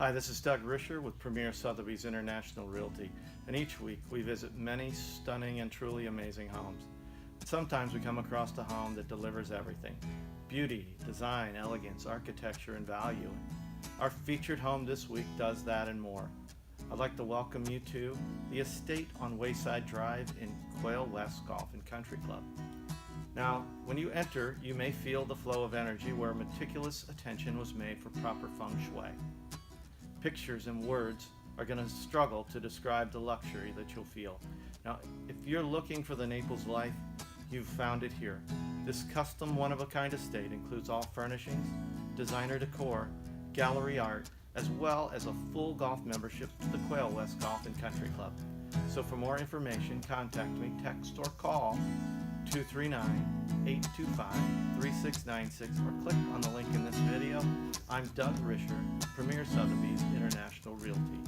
Hi, this is Doug Risher with Premier Sotheby's International Realty, and each week we visit many stunning and truly amazing homes. Sometimes we come across a home that delivers everything: beauty, design, elegance, architecture, and value. Our featured home this week does that and more. I'd like to welcome you to the estate on Wayside Drive in Quail West Golf and Country Club. Now, when you enter, you may feel the flow of energy where meticulous attention was made for proper feng shui. Pictures and words are going to struggle to describe the luxury that you'll feel. Now, if you're looking for the Naples life, you've found it here. This custom one-of-a-kind estate includes all furnishings, designer decor, gallery art, as well as a full golf membership to the Quail West Golf and Country Club. So for more information, contact me, text or call 239-825-3696 or click on the link in this video. I'm Doug Risher, Premier Sotheby's International Realty.